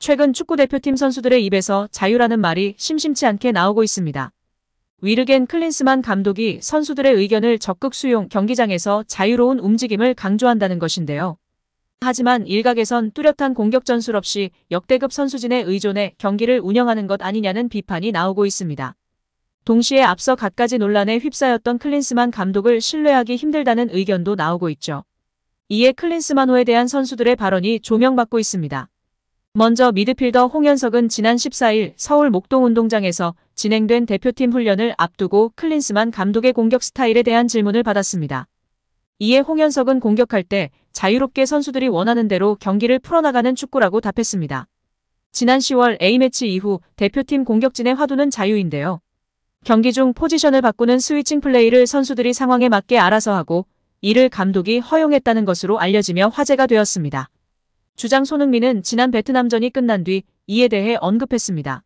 최근 축구대표팀 선수들의 입에서 자유라는 말이 심심치 않게 나오고 있습니다. 위르겐 클린스만 감독이 선수들의 의견을 적극 수용, 경기장에서 자유로운 움직임을 강조한다는 것인데요. 하지만 일각에선 뚜렷한 공격 전술 없이 역대급 선수진에 의존해 경기를 운영하는 것 아니냐는 비판이 나오고 있습니다. 동시에 앞서 갖가지 논란에 휩싸였던 클린스만 감독을 신뢰하기 힘들다는 의견도 나오고 있죠. 이에 클린스만호에 대한 선수들의 발언이 조명받고 있습니다. 먼저 미드필더 홍현석은 지난 14일 서울 목동운동장에서 진행된 대표팀 훈련을 앞두고 클린스만 감독의 공격 스타일에 대한 질문을 받았습니다. 이에 홍현석은 공격할 때 자유롭게 선수들이 원하는 대로 경기를 풀어나가는 축구라고 답했습니다. 지난 10월 A매치 이후 대표팀 공격진의 화두는 자유인데요. 경기 중 포지션을 바꾸는 스위칭 플레이를 선수들이 상황에 맞게 알아서 하고 이를 감독이 허용했다는 것으로 알려지며 화제가 되었습니다. 주장 손흥민은 지난 베트남전이 끝난 뒤 이에 대해 언급했습니다.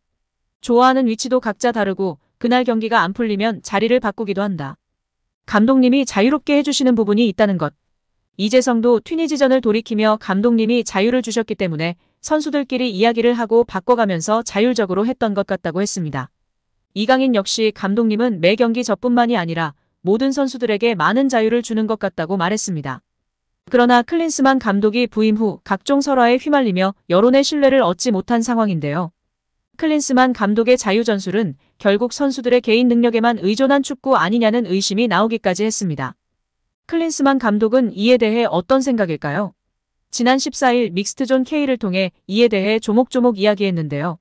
좋아하는 위치도 각자 다르고 그날 경기가 안 풀리면 자리를 바꾸기도 한다. 감독님이 자유롭게 해주시는 부분이 있다는 것. 이재성도 튀니지전을 돌이키며 감독님이 자유를 주셨기 때문에 선수들끼리 이야기를 하고 바꿔가면서 자율적으로 했던 것 같다고 했습니다. 이강인 역시 감독님은 매 경기 저뿐만이 아니라 모든 선수들에게 많은 자유를 주는 것 같다고 말했습니다. 그러나 클린스만 감독이 부임 후 각종 설화에 휘말리며 여론의 신뢰를 얻지 못한 상황인데요. 클린스만 감독의 자유 전술은 결국 선수들의 개인 능력에만 의존한 축구 아니냐는 의심이 나오기까지 했습니다. 클린스만 감독은 이에 대해 어떤 생각일까요? 지난 14일 믹스트존 K를 통해 이에 대해 조목조목 이야기했는데요.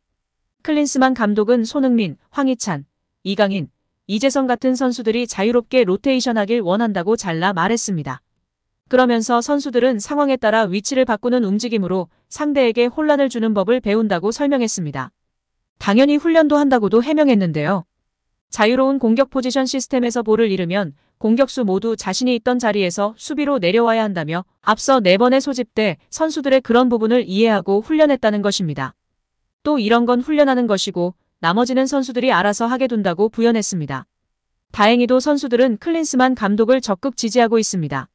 클린스만 감독은 손흥민, 황희찬, 이강인, 이재성 같은 선수들이 자유롭게 로테이션하길 원한다고 잘라 말했습니다. 그러면서 선수들은 상황에 따라 위치를 바꾸는 움직임으로 상대에게 혼란을 주는 법을 배운다고 설명했습니다. 당연히 훈련도 한다고도 해명했는데요. 자유로운 공격 포지션 시스템에서 볼을 잃으면 공격수 모두 자신이 있던 자리에서 수비로 내려와야 한다며 앞서 4번의 소집 때 선수들의 그런 부분을 이해하고 훈련했다는 것입니다. 또 이런 건 훈련하는 것이고 나머지는 선수들이 알아서 하게 둔다고 부연했습니다. 다행히도 선수들은 클린스만 감독을 적극 지지하고 있습니다.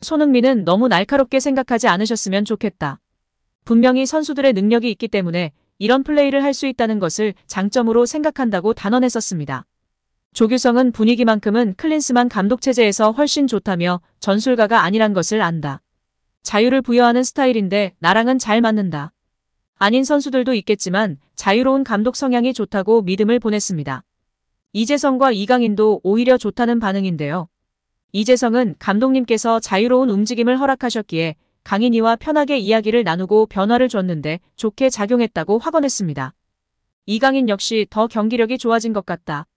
손흥민은 너무 날카롭게 생각하지 않으셨으면 좋겠다. 분명히 선수들의 능력이 있기 때문에 이런 플레이를 할 수 있다는 것을 장점으로 생각한다고 단언했었습니다. 조규성은 분위기만큼은 클린스만 감독 체제에서 훨씬 좋다며 전술가가 아니란 것을 안다. 자유를 부여하는 스타일인데 나랑은 잘 맞는다. 아닌 선수들도 있겠지만 자유로운 감독 성향이 좋다고 믿음을 보냈습니다. 이재성과 이강인도 오히려 좋다는 반응인데요. 이재성은 감독님께서 자유로운 움직임을 허락하셨기에 강인이와 편하게 이야기를 나누고 변화를 줬는데 좋게 작용했다고 확언했습니다. 이강인 역시 더 경기력이 좋아진 것 같다.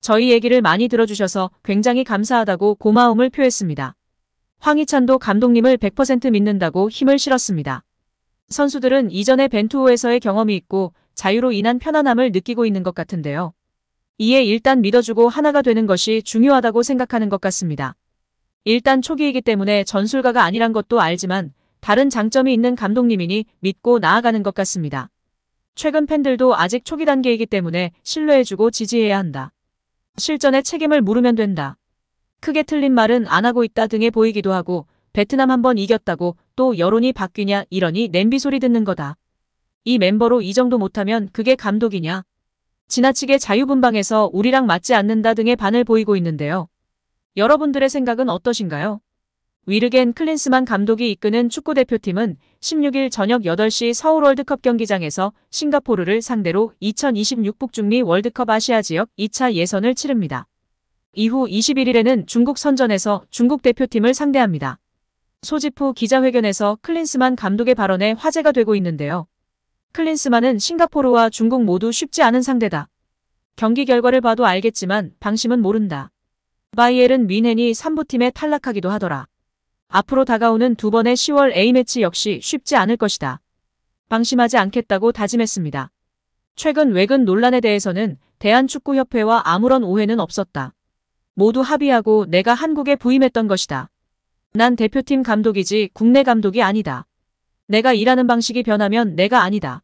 저희 얘기를 많이 들어주셔서 굉장히 감사하다고 고마움을 표했습니다. 황희찬도 감독님을 100% 믿는다고 힘을 실었습니다. 선수들은 이전에 벤투호에서의 경험이 있고 자유로 인한 편안함을 느끼고 있는 것 같은데요. 이에 일단 믿어주고 하나가 되는 것이 중요하다고 생각하는 것 같습니다. 일단 초기이기 때문에 전술가가 아니란 것도 알지만 다른 장점이 있는 감독님이니 믿고 나아가는 것 같습니다. 최근 팬들도 아직 초기 단계이기 때문에 신뢰해주고 지지해야 한다. 실전에 책임을 물으면 된다. 크게 틀린 말은 안 하고 있다 등에 보이기도 하고 베트남 한번 이겼다고 또 여론이 바뀌냐 이러니 냄비 소리 듣는 거다. 이 멤버로 이 정도 못하면 그게 감독이냐. 지나치게 자유분방해서 우리랑 맞지 않는다 등의 반을 보이고 있는데요. 여러분들의 생각은 어떠신가요? 위르겐 클린스만 감독이 이끄는 축구대표팀은 16일 저녁 8시 서울 월드컵 경기장에서 싱가포르를 상대로 2026 북중미 월드컵 아시아 지역 2차 예선을 치릅니다. 이후 21일에는 중국 선전에서 중국 대표팀을 상대합니다. 소집 후 기자회견에서 클린스만 감독의 발언에 화제가 되고 있는데요. 클린스만은 싱가포르와 중국 모두 쉽지 않은 상대다. 경기 결과를 봐도 알겠지만 방심은 모른다. 바이에른 뮌헨이 3부팀에 탈락하기도 하더라. 앞으로 다가오는 2번의 10월 A매치 역시 쉽지 않을 것이다. 방심하지 않겠다고 다짐했습니다. 최근 외근 논란에 대해서는 대한축구협회와 아무런 오해는 없었다. 모두 합의하고 내가 한국에 부임했던 것이다. 난 대표팀 감독이지 국내 감독이 아니다. 내가 일하는 방식이 변하면 내가 아니다.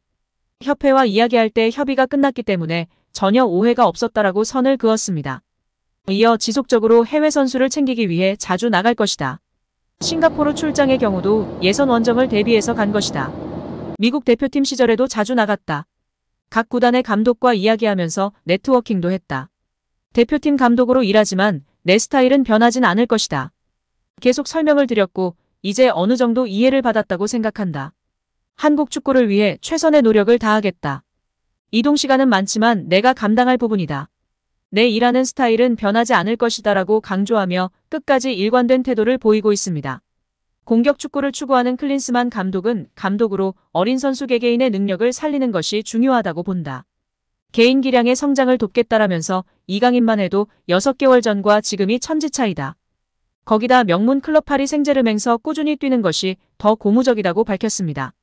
협회와 이야기할 때 협의가 끝났기 때문에 전혀 오해가 없었다라고 선을 그었습니다. 이어 지속적으로 해외 선수를 챙기기 위해 자주 나갈 것이다. 싱가포르 출장의 경우도 예선 원정을 대비해서 간 것이다. 미국 대표팀 시절에도 자주 나갔다. 각 구단의 감독과 이야기하면서 네트워킹도 했다. 대표팀 감독으로 일하지만 내 스타일은 변하진 않을 것이다. 계속 설명을 드렸고 이제 어느 정도 이해를 받았다고 생각한다. 한국 축구를 위해 최선의 노력을 다하겠다. 이동 시간은 많지만 내가 감당할 부분이다. 내 일하는 스타일은 변하지 않을 것이다라고 강조하며 끝까지 일관된 태도를 보이고 있습니다. 공격 축구를 추구하는 클린스만 감독은 감독으로 어린 선수 개개인의 능력을 살리는 것이 중요하다고 본다. 개인 기량의 성장을 돕겠다라면서 이강인만 해도 6개월 전과 지금이 천지 차이다. 거기다 명문 클럽 파리 생제르맹에서 꾸준히 뛰는 것이 더 고무적이다고 밝혔습니다.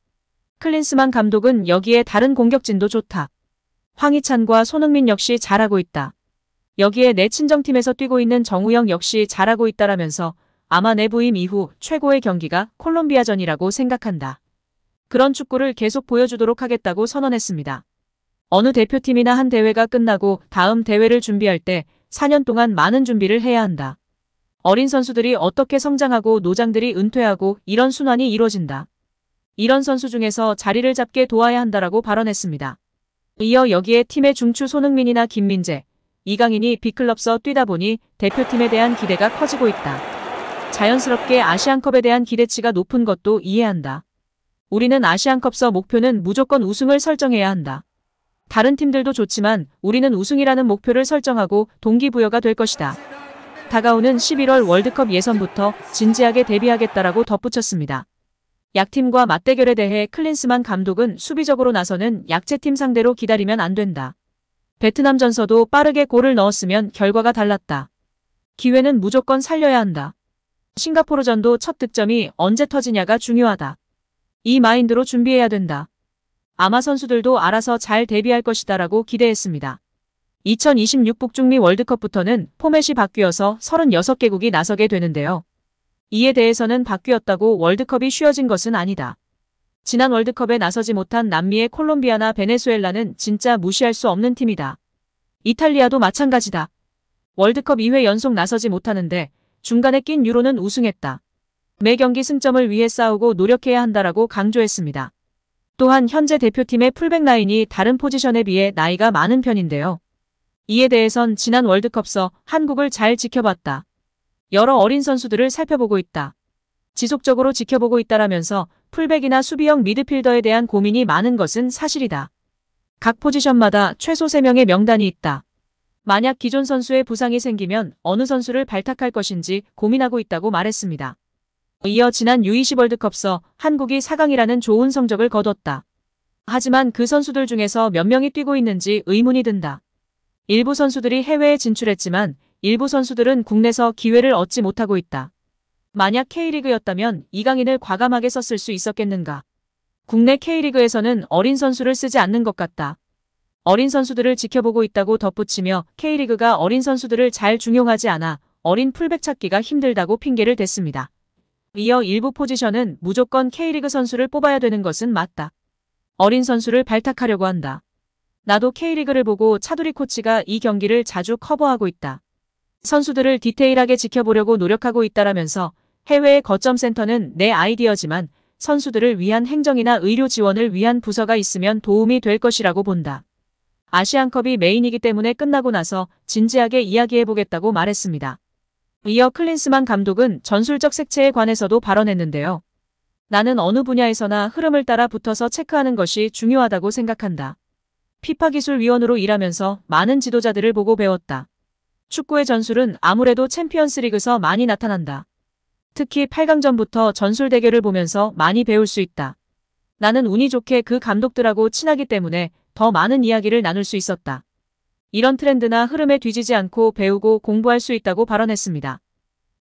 클린스만 감독은 여기에 다른 공격진도 좋다. 황희찬과 손흥민 역시 잘하고 있다. 여기에 내 친정팀에서 뛰고 있는 정우영 역시 잘하고 있다라면서 아마 내 부임 이후 최고의 경기가 콜롬비아전이라고 생각한다. 그런 축구를 계속 보여주도록 하겠다고 선언했습니다. 어느 대표팀이나 한 대회가 끝나고 다음 대회를 준비할 때 4년 동안 많은 준비를 해야 한다. 어린 선수들이 어떻게 성장하고 노장들이 은퇴하고 이런 순환이 이루어진다. 이런 선수 중에서 자리를 잡게 도와야 한다라고 발언했습니다. 이어 여기에 팀의 중추 손흥민이나 김민재, 이강인이 B클럽서 뛰다 보니 대표팀에 대한 기대가 커지고 있다. 자연스럽게 아시안컵에 대한 기대치가 높은 것도 이해한다. 우리는 아시안컵서 목표는 무조건 우승을 설정해야 한다. 다른 팀들도 좋지만 우리는 우승이라는 목표를 설정하고 동기부여가 될 것이다. 다가오는 11월 월드컵 예선부터 진지하게 대비하겠다라고 덧붙였습니다. 약팀과 맞대결에 대해 클린스만 감독은 수비적으로 나서는 약체팀 상대로 기다리면 안 된다. 베트남전서도 빠르게 골을 넣었으면 결과가 달랐다. 기회는 무조건 살려야 한다. 싱가포르전도 첫 득점이 언제 터지냐가 중요하다. 이 마인드로 준비해야 된다. 아마 선수들도 알아서 잘 대비할 것이다라고 기대했습니다. 2026 북중미 월드컵부터는 포맷이 바뀌어서 36개국이 나서게 되는데요. 이에 대해서는 바뀌었다고 월드컵이 쉬워진 것은 아니다. 지난 월드컵에 나서지 못한 남미의 콜롬비아나 베네수엘라는 진짜 무시할 수 없는 팀이다. 이탈리아도 마찬가지다. 월드컵 2회 연속 나서지 못하는데 중간에 낀 유로는 우승했다. 매 경기 승점을 위해 싸우고 노력해야 한다라고 강조했습니다. 또한 현재 대표팀의 풀백 라인이 다른 포지션에 비해 나이가 많은 편인데요. 이에 대해선 지난 월드컵서 한국을 잘 지켜봤다. 여러 어린 선수들을 살펴보고 있다. 지속적으로 지켜보고 있다라면서 풀백이나 수비형 미드필더에 대한 고민이 많은 것은 사실이다. 각 포지션마다 최소 3명의 명단이 있다. 만약 기존 선수의 부상이 생기면 어느 선수를 발탁할 것인지 고민하고 있다고 말했습니다. 이어 지난 U20 월드컵서 한국이 4강이라는 좋은 성적을 거뒀다. 하지만 그 선수들 중에서 몇 명이 뛰고 있는지 의문이 든다. 일부 선수들이 해외에 진출했지만 일부 선수들은 국내에서 기회를 얻지 못하고 있다. 만약 K리그였다면 이강인을 과감하게 썼을 수 있었겠는가. 국내 K리그에서는 어린 선수를 쓰지 않는 것 같다. 어린 선수들을 지켜보고 있다고 덧붙이며 K리그가 어린 선수들을 잘 중용하지 않아 어린 풀백 찾기가 힘들다고 핑계를 댔습니다. 이어 일부 포지션은 무조건 K리그 선수를 뽑아야 되는 것은 맞다. 어린 선수를 발탁하려고 한다. 나도 K리그를 보고 차두리 코치가 이 경기를 자주 커버하고 있다. 선수들을 디테일하게 지켜보려고 노력하고 있다라면서 해외의 거점센터는 내 아이디어지만 선수들을 위한 행정이나 의료 지원을 위한 부서가 있으면 도움이 될 것이라고 본다. 아시안컵이 메인이기 때문에 끝나고 나서 진지하게 이야기해보겠다고 말했습니다. 이어 클린스만 감독은 전술적 색채에 관해서도 발언했는데요. 나는 어느 분야에서나 흐름을 따라 붙어서 체크하는 것이 중요하다고 생각한다. 피파 기술위원으로 일하면서 많은 지도자들을 보고 배웠다. 축구의 전술은 아무래도 챔피언스리그에서 많이 나타난다. 특히 8강전부터 전술 대결을 보면서 많이 배울 수 있다. 나는 운이 좋게 그 감독들하고 친하기 때문에 더 많은 이야기를 나눌 수 있었다. 이런 트렌드나 흐름에 뒤지지 않고 배우고 공부할 수 있다고 발언했습니다.